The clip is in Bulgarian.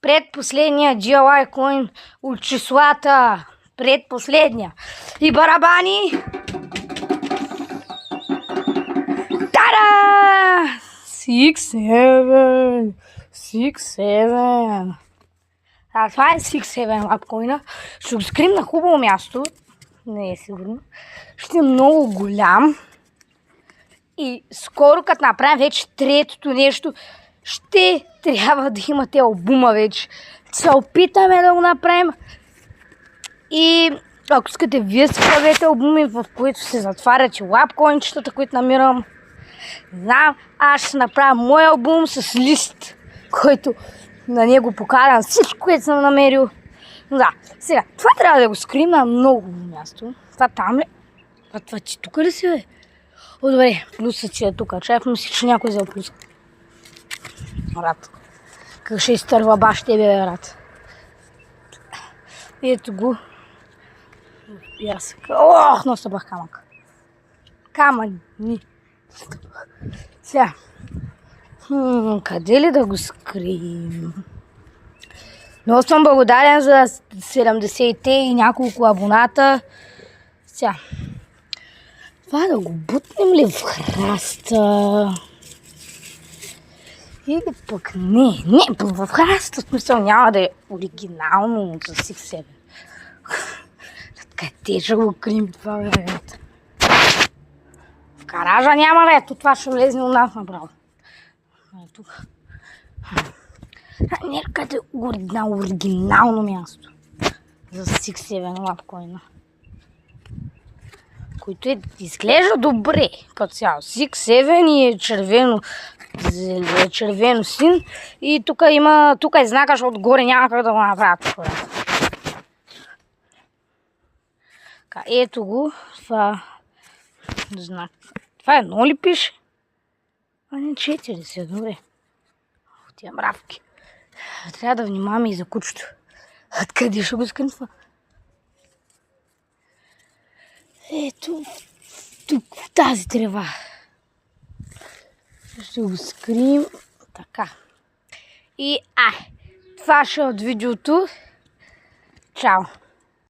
Предпоследния GLI coin от числата. Предпоследния. И барабани. Тара! 6-7. 6-7. Това е 6-7 лапкоина. Ще го скрим на хубаво място. Не е сигурно. Ще е много голям. И скоро, като направим вече третото нещо, ще трябва да имате албума вече. Се опитаме да го направим. И ако искате, вие си правете албуми, в които се затварят и лапкоинчетата, които намирам. Знам, аз ще направя мой албум с лист, който на него покарам всичко, което съм намерил. Но да, сега, това трябва да го скрием на много място. Това там ли? Това ти тук ли си, бе? О, добре, плюсът че е тук. Чай мисли, че някой взел плюс. Рад. Как ще изтърва баш тебе, бе, рад. Ето го. И аз. Ох, но събрах камък. Камъни. Сега. Къде ли да го скрием? Много съм благодарен за 70-те и няколко абоната. Сега. Това да го бутнем ли в храста? Или пък не, в храста, в смисъл няма да е оригинално за 6-7. Къде ще го крим това, бе? В гаража няма ли? Ето това ще влезне у нас направо. Тук. Някъде на оригинално място за 6-7 лапкоина. Който изглежда добре като цяло. 6-7 и е червено син. И тук е знака, защото отгоре няма как да го направят хората. Ето го. Това знак. Това е едно ли пише? А не 4 си, добре. Тия мравки. Трябва да внимаваме и за кучето. Откъде ще го скрим това? Ето, тук, в тази трева. Ще го скрим така. И това ще е от видеото. Чао!